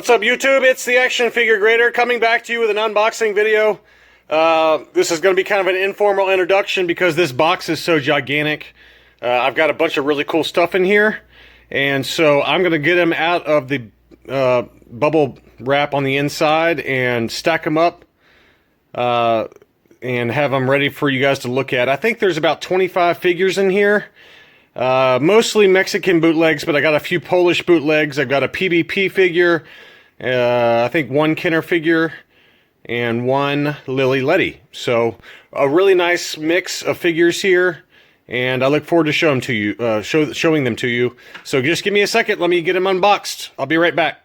What's up, YouTube? It's the Action Figure Grader coming back to you with an unboxing video. This is going to be kind of an informal introduction because this box is so gigantic. I've got a bunch of really cool stuff in here, and so I'm going to get them out of the bubble wrap on the inside and stack them up and have them ready for you guys to look at. I think there's about 25 figures in here. Mostly Mexican bootlegs, but I got a few Polish bootlegs. I've got a PBP figure, I think one Kenner figure, and one Ledy. So a really nice mix of figures here, and I look forward to showing them to you. So just give me a second. Let me get them unboxed. I'll be right back.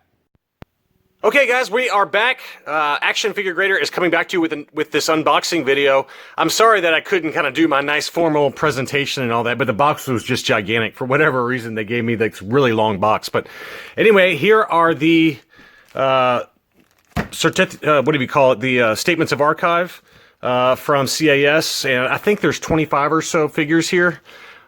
Okay, guys, we are back. Action Figure Grader is coming back to you with this unboxing video. I'm sorry that I couldn't kind of do my nice formal presentation and all that, but the box was just gigantic. For whatever reason, they gave me this really long box. But anyway, here are the what do we call it? The statements of archive from CAS, and I think there's 25 or so figures here.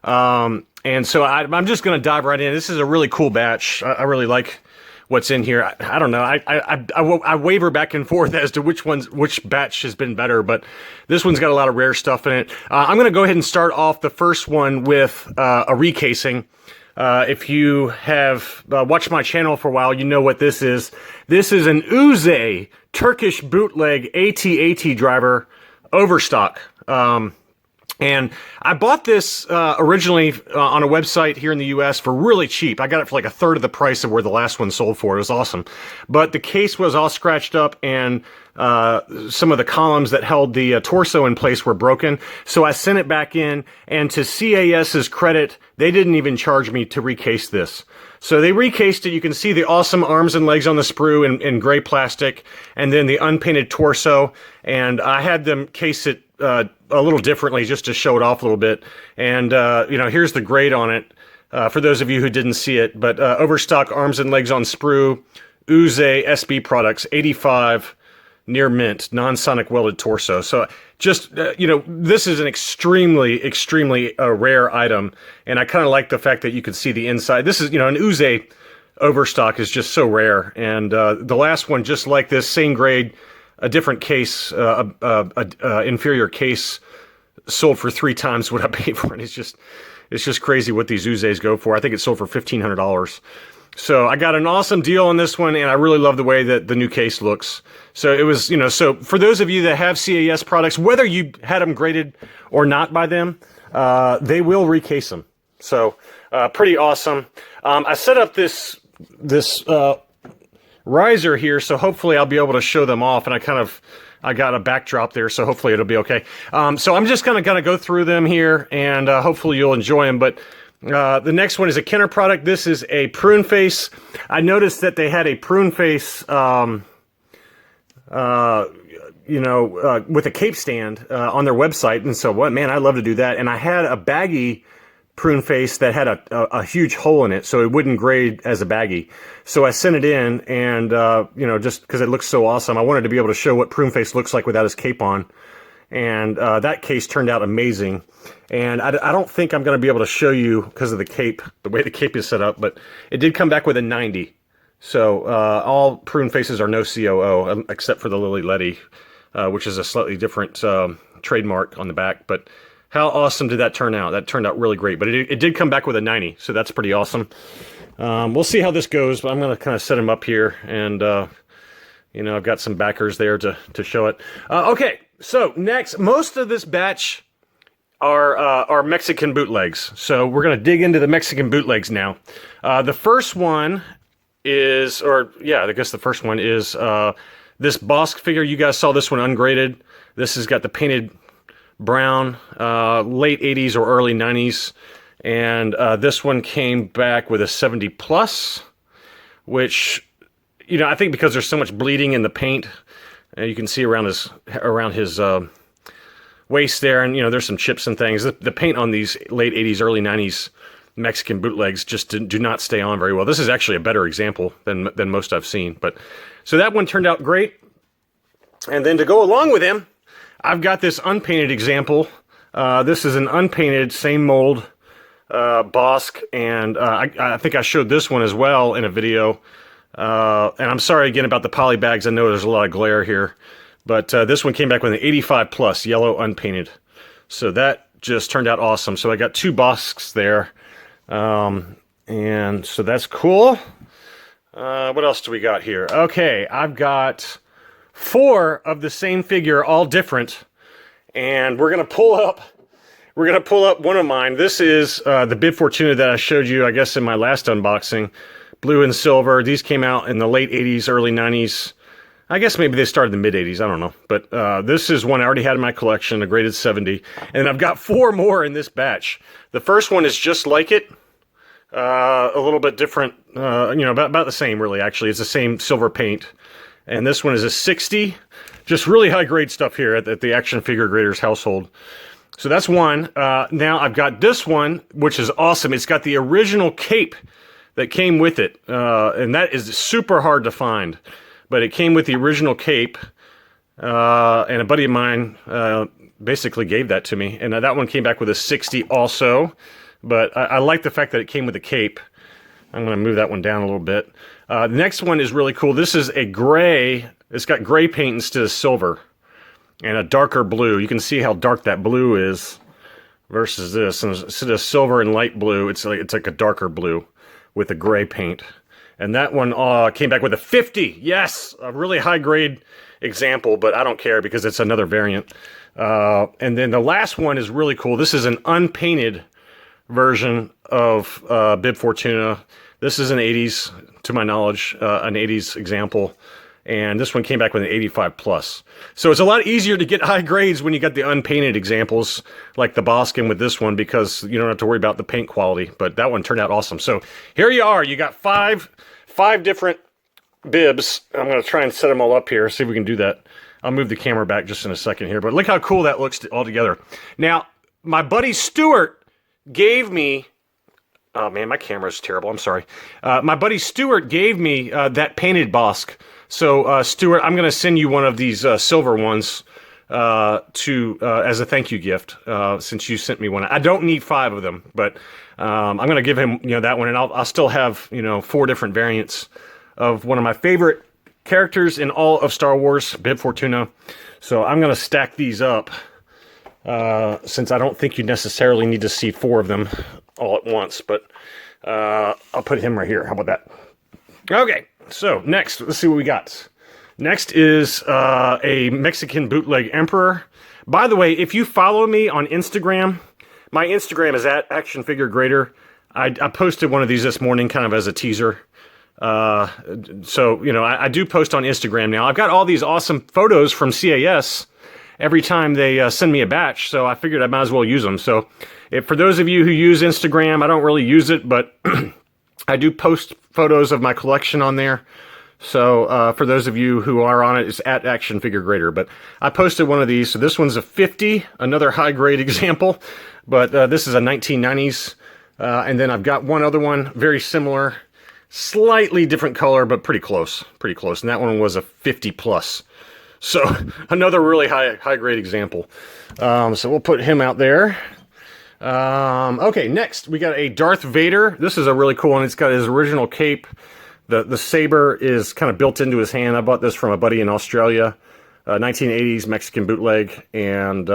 And so I'm just going to dive right in. This is a really cool batch. I really like what's in here. I don't know. I waver back and forth as to which batch has been better, but this one's got a lot of rare stuff in it. I'm going to go ahead and start off the first one with a recasing. If you have watched my channel for a while, you know what this is. This is an Uze Turkish bootleg AT-AT driver overstock. And I bought this originally on a website here in the US for really cheap. I got it for like a third of the price of where the last one sold for. It was awesome. But the case was all scratched up, and some of the columns that held the torso in place were broken. So I sent it back in, and to CAS's credit, they didn't even charge me to recase this. So they recased it. You can see the awesome arms and legs on the sprue in gray plastic, and then the unpainted torso. And I had them case it a little differently just to show it off a little bit. And, you know, here's the grade on it for those of you who didn't see it. But overstock arms and legs on sprue, Uze SB products, 85, near mint, non-sonic welded torso. So just, you know, this is an extremely, extremely rare item. And I kind of like the fact that you can see the inside. This is, you know, an Uze overstock is just so rare. And the last one, just like this, same grade, a different case, inferior case, sold for 3 times what I paid for it. It's just crazy what these Uzes go for. I think it sold for $1,500. So I got an awesome deal on this one, and I really love the way that the new case looks. So it was, you know, so for those of you that have CAS products, whether you had them graded or not by them, they will recase them. So pretty awesome. I set up this riser here, so hopefully I'll be able to show them off, and I got a backdrop there, so hopefully it'll be okay. So I'm just gonna go through them here, and hopefully you'll enjoy them. But the next one is a Kenner product. This is a Pruneface. I noticed that they had a Pruneface, you know, with a cape stand on their website, and so man, I'd love to do that. And I had a baggy Pruneface that had a huge hole in it, so it wouldn't grade as a baggie. So I sent it in, and you know, just because it looks so awesome, I wanted to be able to show what Pruneface looks like without his cape on. And that case turned out amazing. And I don't think I'm going to be able to show you because of the cape, the way the cape is set up, but it did come back with a 90. So all Prunefaces are no COO, except for the Lily, which is a slightly different trademark on the back. But how awesome did that turn out? That turned out really great. But it did come back with a 90, so that's pretty awesome. We'll see how this goes, but I'm going to kind of set him up here. And, you know, I've got some backers there to show it. Okay, so next, most of this batch are Mexican bootlegs. So we're going to dig into the Mexican bootlegs now. The first one is, I guess the first one is this Bossk figure. You guys saw this one ungraded. This has got the painted brown, late 80s or early 90s, and this one came back with a 70 plus, which, you know, I think because there's so much bleeding in the paint, you can see around his waist there, and you know, there's some chips and things. The paint on these late 80s, early 90s Mexican bootlegs just do not stay on very well. This is actually a better example than most I've seen. But so that one turned out great, and then to go along with him, I've got this unpainted example. This is an unpainted, same mold Bossk, and I think I showed this one as well in a video And I'm sorry again about the poly bags. I know there's a lot of glare here. But this one came back with an 85 plus, yellow unpainted. So that just turned out awesome. So I got 2 Bosks there. And so that's cool. What else do we got here? Okay, I've got 4 of the same figure, all different. And we're gonna pull up one of mine. This is the Bib Fortuna that I showed you, I guess, in my last unboxing. Blue and silver. These came out in the late 80s, early 90s. I guess maybe they started in the mid-80s, I don't know. But this is one I already had in my collection, a graded 70. And I've got 4 more in this batch. The first one is just like it. A little bit different, about the same, really, actually. It's the same silver paint. And this one is a 60. Just really high-grade stuff here at the Action Figure Graders household. So that's one. Now I've got this one, which is awesome. It's got the original cape that came with it. And that is super hard to find. But it came with the original cape, and a buddy of mine basically gave that to me. And that one came back with a 60 also, but I like the fact that it came with a cape. I'm going to move that one down a little bit. The next one is really cool. This is a gray. It's got gray paint instead of silver, and a darker blue. You can see how dark that blue is versus this. And instead of silver and light blue, it's like a darker blue with a gray paint. And that one came back with a 50. Yes, a really high-grade example, but I don't care because it's another variant. And then the last one is really cool. This is an unpainted version of Bib Fortuna. This is an 80s, to my knowledge, an 80s example. And this one came back with an 85 plus. So it's a lot easier to get high grades when you got the unpainted examples, like the Bossk with this one, because you don't have to worry about the paint quality. But that one turned out awesome. So here you are. You got five different bibs. I'm going to try and set them all up here, see if we can do that. I'll move the camera back just in a second here. But look how cool that looks all together. Now, my buddy Stuart gave me... Oh, man, my camera's terrible. I'm sorry. My buddy Stuart gave me that painted Bossk. So, Stuart, I'm going to send you one of these silver ones as a thank you gift, since you sent me one. I don't need 5 of them, but I'm going to give him that one, and I'll still have 4 different variants of one of my favorite characters in all of Star Wars, Bib Fortuna. So I'm going to stack these up, since I don't think you necessarily need to see 4 of them all at once, but I'll put him right here. How about that? Okay. So, next, let's see what we got. Next is a Mexican bootleg Emperor. By the way, if you follow me on Instagram, my Instagram is at Action Figure Grader. I posted one of these this morning kind of as a teaser. So, I do post on Instagram now. I've got all these awesome photos from CAS every time they send me a batch, so I figured I might as well use them. So, for those of you who use Instagram, I don't really use it, but... I do post photos of my collection on there, so for those of you who are on it, it's at Action Figure Grader. But I posted one of these, so this one's a 50, another high-grade example, but this is a 1990s, and then I've got one other one, very similar, slightly different color, but pretty close, and that one was a 50 plus. So another really high-grade example. So we'll put him out there. Okay, next we got a Darth Vader. This is a really cool one. It's got his original cape. The saber is kind of built into his hand. I bought this from a buddy in Australia. 1980s Mexican bootleg, and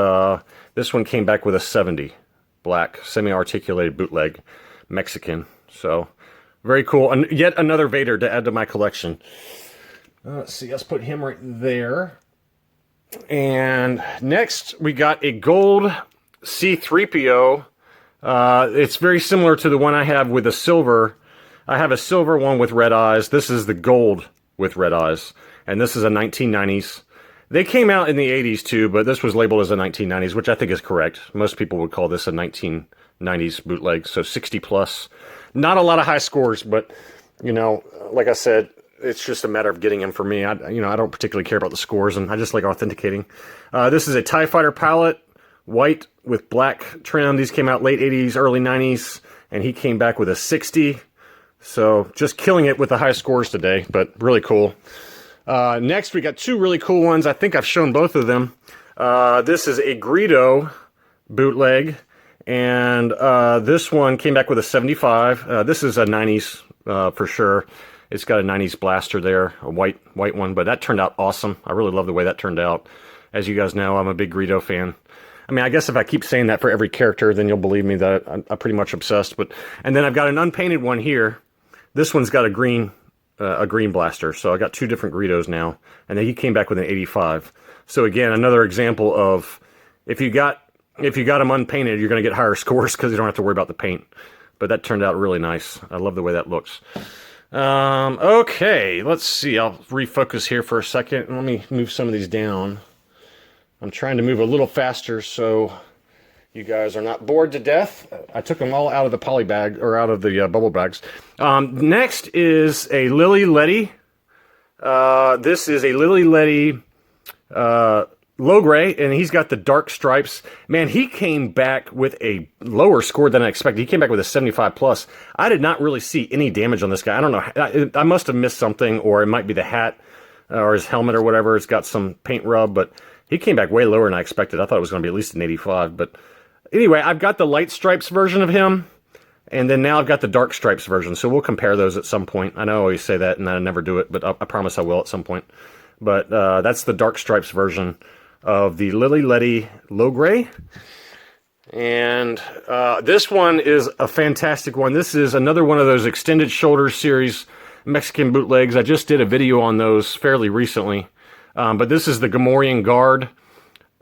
this one came back with a 70 black semi-articulated bootleg Mexican. So very cool. And yet another Vader to add to my collection. Let's see, let's put him right there. And next we got a gold C-3PO. It's very similar to the one I have with the silver. I have a silver one with red eyes. This is the gold with red eyes. And this is a 1990s. They came out in the 80s too, but this was labeled as a 1990s, which I think is correct. Most people would call this a 1990s bootleg, so 60 plus. Not a lot of high scores, but, like I said, it's just a matter of getting them for me. I don't particularly care about the scores, and I just like authenticating. This is a TIE Fighter palette. White with black trim. These came out late 80s, early 90s, and he came back with a 60. So just killing it with the high scores today, but really cool. Next, we got 2 really cool ones. I think I've shown both of them. This is a Greedo bootleg, and this one came back with a 75. This is a 90s for sure. It's got a 90s blaster there, a white one, but that turned out awesome. I really love the way that turned out. As you guys know, I'm a big Greedo fan. I mean, I guess if I keep saying that for every character, then you'll believe me that I'm pretty much obsessed. And then I've got an unpainted one here. This one's got a green blaster, so I got two different Greedos now. And then he came back with an 85. So again, another example of if you got them unpainted, you're going to get higher scores because you don't have to worry about the paint. But that turned out really nice. I love the way that looks. Okay, let's see. I'll refocus here for a second. Let me move some of these down. I'm trying to move a little faster so you guys are not bored to death. I took them all out of the poly bag, or out of the bubble bags. Next is a Ledy. This is a Ledy low gray, and he's got the dark stripes. Man, he came back with a lower score than I expected. He came back with a 75 plus. I did not really see any damage on this guy. I don't know. I must have missed something, or it might be the hat or his helmet or whatever. It's got some paint rub, but he came back way lower than I expected. I thought it was going to be at least an 85. But anyway, I've got the light stripes version of him, and then now I've got the dark stripes version. So we'll compare those at some point. I know I always say that, and I never do it, but I promise I will at some point. But that's the dark stripes version of the Ledy low gray. And this one is a fantastic one. This is another one of those extended shoulder series Mexican bootlegs. I just did a video on those fairly recently. But this is the Gamorrean guard,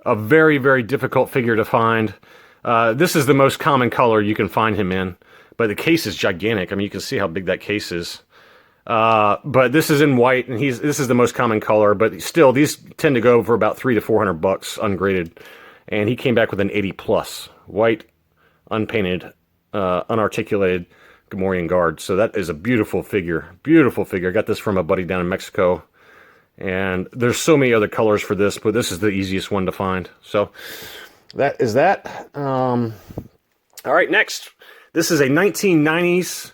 a very, very difficult figure to find. This is the most common color you can find him in, but the case is gigantic. I mean, you can see how big that case is. But this is in white, and this is the most common color, but still, these tend to go for about $300 to $400 ungraded. And he came back with an 80 plus, white, unpainted, unarticulated Gamorrean guard. So that is a beautiful figure. Beautiful figure. I got this from a buddy down in Mexico. And there's so many other colors for this, but this is the easiest one to find. So that is that. All right, next. This is a 1990s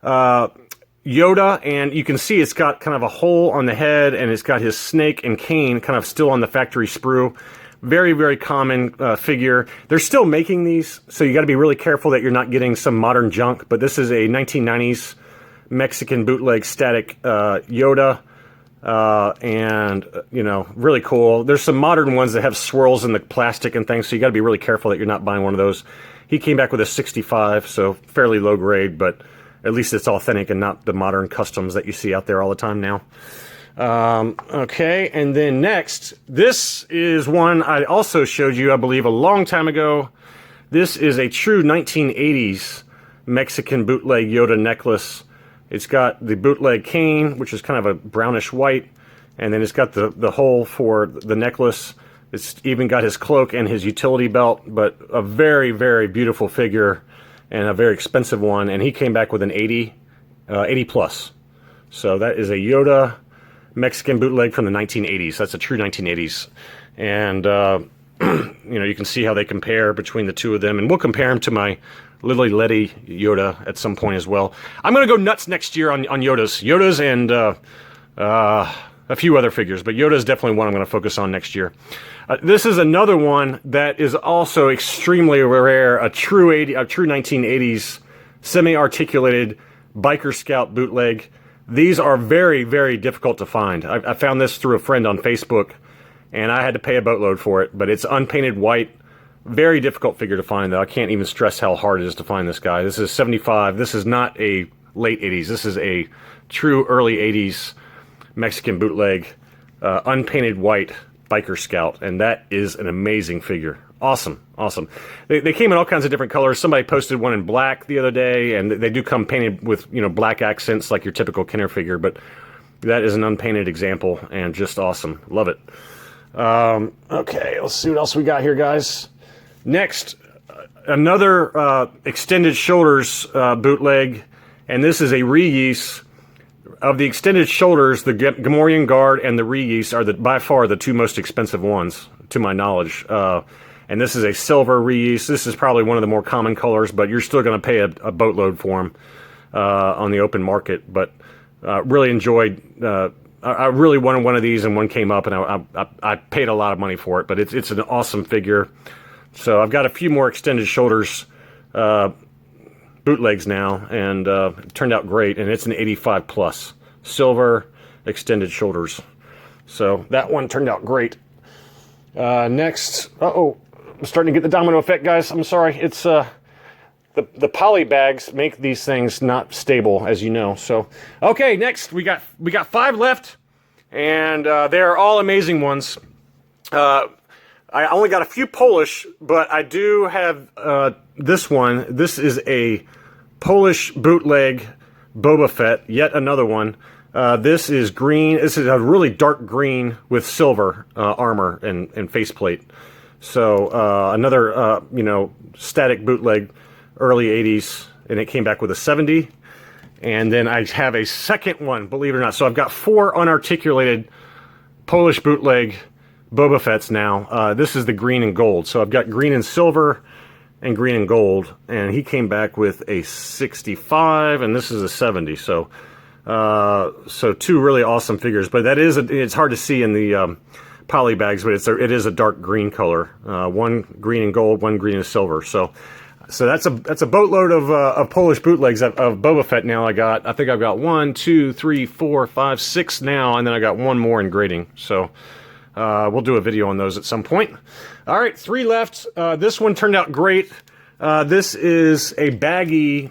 Yoda, and you can see it's got kind of a hole on the head, and it's got his snake and cane kind of still on the factory sprue. Very, very common figure. They're still making these, so you got to be really careful that you're not getting some modern junk, but this is a 1990s Mexican bootleg static Yoda. And, you know, really cool. There's some modern ones that have swirls in the plastic and things, so you got to be really careful that you're not buying one of those. He came back with a 65, so fairly low grade, but at least it's authentic and not the modern customs that you see out there all the time now. Okay, and then next, this is one I also showed you, I believe, a long time ago. This is a true 1980s Mexican bootleg Yoda necklace. It's got the bootleg cane, which is kind of a brownish white, and then it's got the hole for the necklace. It's even got his cloak and his utility belt, but a very, very beautiful figure and a very expensive one, and he came back with an 80 plus. So that is a Yoda Mexican bootleg from the 1980s. That's a true 1980s. And, you know, you can see how they compare between the two of them, and we'll compare them to my Ledy Yoda at some point as well. I'm going to go nuts next year on Yodas and a few other figures, but Yoda is definitely one I'm going to focus on next year. This is another one that is also extremely rare, a true 1980s semi-articulated Biker Scout bootleg. These are very, very difficult to find. I found this through a friend on Facebook, and I had to pay a boatload for it, but it's unpainted white. Very difficult figure to find, though. I can't even stress how hard it is to find this guy. This is 75. This is not a late 80s. This is a true early 80s Mexican bootleg, unpainted white Biker Scout, and that is an amazing figure. Awesome, awesome. They came in all kinds of different colors. Somebody posted one in black the other day, and they do come painted with, you know, black accents like your typical Kenner figure, but that is an unpainted example, and just awesome. Love it. Okay, let's see what else we got here, guys. Next, another extended shoulders bootleg, and this is a reuse. Of the extended shoulders, the Gamorrean guard and the reuse are by far the two most expensive ones, to my knowledge. And this is a silver reuse. This is probably one of the more common colors, but you're still going to pay a boatload for them on the open market. But really enjoyed. I really wanted one of these, and one came up, and I paid a lot of money for it. But it's an awesome figure. So I've got a few more extended shoulders bootlegs now, and it turned out great, and it's an 85 plus. silver, extended shoulders. So that one turned out great. Next, I'm starting to get the domino effect, guys. I'm sorry. It's the poly bags make these things not stable, as you know. So, okay, next we got 5 left, and they're all amazing ones. I only got a few Polish, but I do have this one. This is a Polish bootleg Boba Fett, yet another one. This is green. This is a really dark green with silver armor and faceplate. So another, static bootleg, early 80s, and it came back with a 70. And then I have a second one, believe it or not. So I've got 4 unarticulated Polish bootleg Boba Fett's now. This is the green and gold. So I've got green and silver and green and gold. And he came back with a 65, and this is a 70. So 2 really awesome figures. But that is, it's hard to see in the poly bags, but it is a dark green color. One green and gold, one green and silver. So that's a boatload of Polish bootlegs of Boba Fett now. I think I've got 1, 2, 3, 4, 5, 6 now, and then I got 1 more in grading. So we'll do a video on those at some point. All right, 3 left. This one turned out great. This is a baggy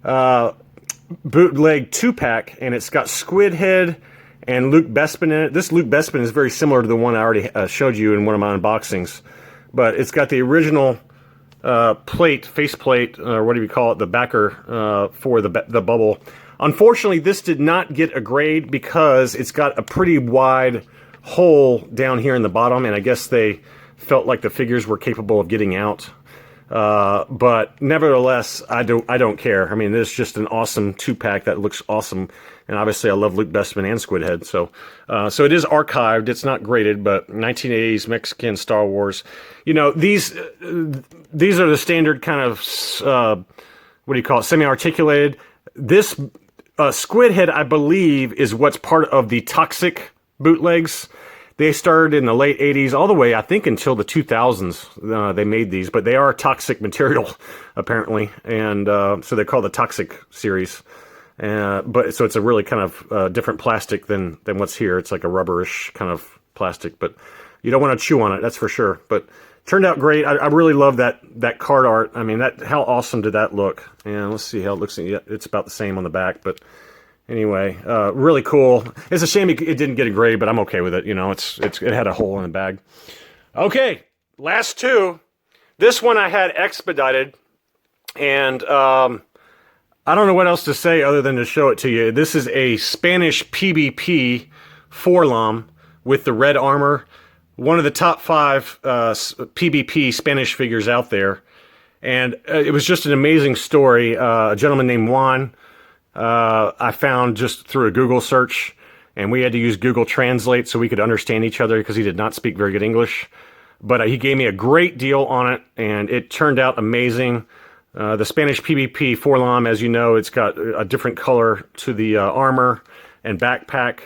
bootleg 2-pack, and it's got Squid Head and Luke Bespin in it. This Luke Bespin is very similar to the one I already showed you in one of my unboxings, but it's got the original face plate, or what do you call it, the backer for the bubble. Unfortunately, this did not get a grade because it's got a pretty wide hole down here in the bottom, and I guess they felt like the figures were capable of getting out. But nevertheless, I don't care. I mean, this is just an awesome 2-pack that looks awesome, and obviously I love Luke Bespin and Squid Head. So it is archived. It's not graded, but 1980s Mexican Star Wars. You know, these are the standard kind of what do you call it? Semi-articulated. This Squid Head, I believe, is what's part of the Toxic bootlegs. They started in the late 80s, all the way, I think, until the 2000s. They made these, but they are toxic material, apparently, and so they're called the Toxic series. But so it's a really kind of different plastic than what's here. It's like a rubberish kind of plastic, but you don't want to chew on it, that's for sure. But turned out great. I really love that card art. I mean, how awesome did that look? And let's see how it looks. It's about the same on the back, but anyway, really cool. It's a shame it didn't get a grade, but I'm okay with it. You know, it had a hole in the bag. Okay, last 2. This one I had expedited, and I don't know what else to say other than to show it to you. This is a Spanish PBP Forlom with the red armor. One of the top 5 PBP Spanish figures out there. And it was just an amazing story. A gentleman named Juan, I found just through a Google search, and we had to use Google Translate so we could understand each other because he did not speak very good English. But he gave me a great deal on it, and it turned out amazing. The Spanish PBP Forlom, as you know, it's got a different color to the armor and backpack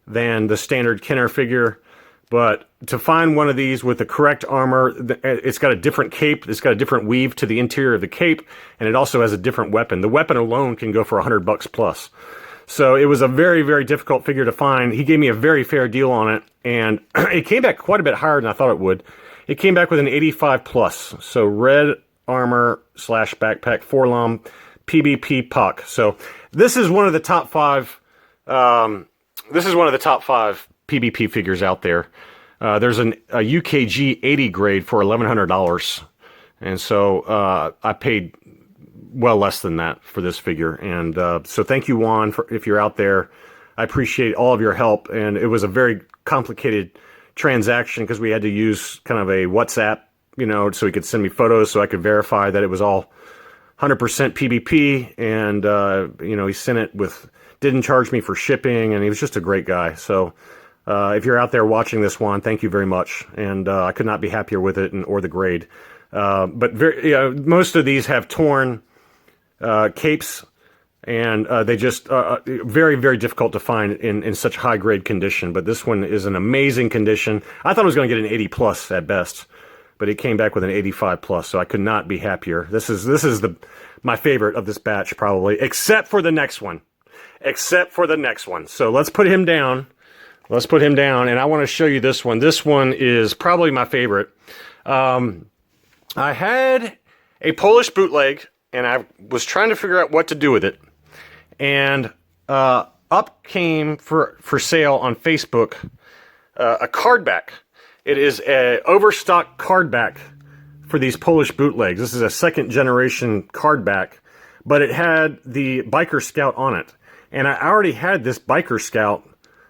than the standard Kenner figure. But to find one of these with the correct armor, it's got a different cape, it's got a different weave to the interior of the cape, and it also has a different weapon. The weapon alone can go for $100 plus. So it was a very, very difficult figure to find. He gave me a very fair deal on it, and it came back quite a bit higher than I thought it would. It came back with an 85 plus. So red armor / backpack Forlom PBP puck. So this is one of the top 5. This is one of the top 5 PBP figures out there. There's a UKG 80 grade for $1,100, and so I paid well less than that for this figure. And so thank you, Juan, if you're out there. I appreciate all of your help, and it was a very complicated transaction because we had to use kind of a WhatsApp, so he could send me photos so I could verify that it was all 100% PBP, and he sent it didn't charge me for shipping, and he was just a great guy. So if you're out there watching this one, thank you very much, and I could not be happier with it or the grade. But most of these have torn capes, and they just very, very difficult to find in such high grade condition. But this one is an amazing condition. I thought it was going to get an 80 plus at best, but it came back with an 85 plus, so I could not be happier. This is my favorite of this batch, probably, except for the next one. except for the next one. So let's put him down. Let's put him down, and I want to show you this one. This one is probably my favorite. I had a Polish bootleg, and I was trying to figure out what to do with it. And up came for sale on Facebook a card back. It is a overstock card back for these Polish bootlegs. This is a second generation card back, but it had the Biker Scout on it. And I already had this Biker Scout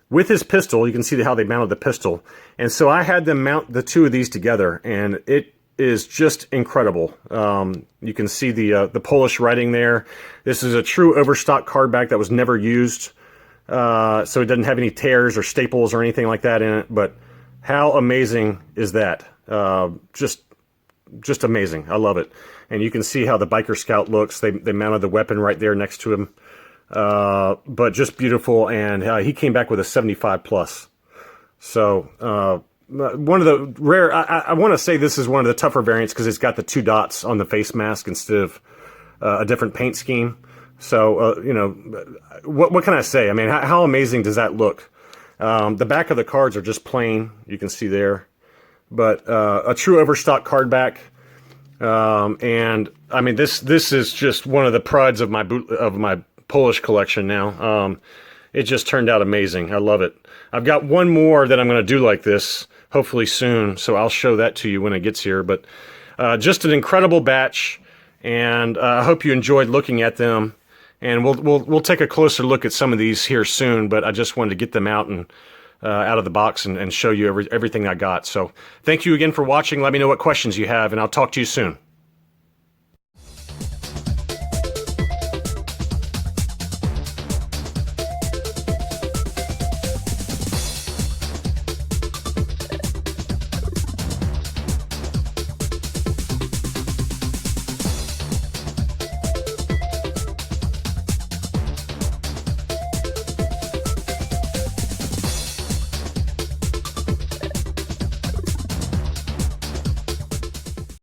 with his pistol. You can see how they mounted the pistol. And so I had them mount the two of these together, and it is just incredible. You can see the Polish writing there. This is a true overstock card back that was never used. So it doesn't have any tears or staples or anything like that in it. But how amazing is that? Just amazing. I love it. And you can see how the Biker Scout looks. They mounted the weapon right there next to him. But just beautiful, and he came back with a 75 plus. So one of the rare, I want to say this is one of the tougher variants because it's got the 2 dots on the face mask instead of a different paint scheme. So you know, what can I say? I mean, how amazing does that look? The back of the cards are just plain, you can see there, but a true overstock card back. And I mean, this is just one of the prides of my Polish collection now. It just turned out amazing. I love it. I've got one more that I'm going to do like this, hopefully soon, so I'll show that to you when it gets here. But just an incredible batch, and I hope you enjoyed looking at them. And we'll take a closer look at some of these here soon. But I just wanted to get them out and out of the box and show you everything I got. So thank you again for watching. Let me know what questions you have, and I'll talk to you soon.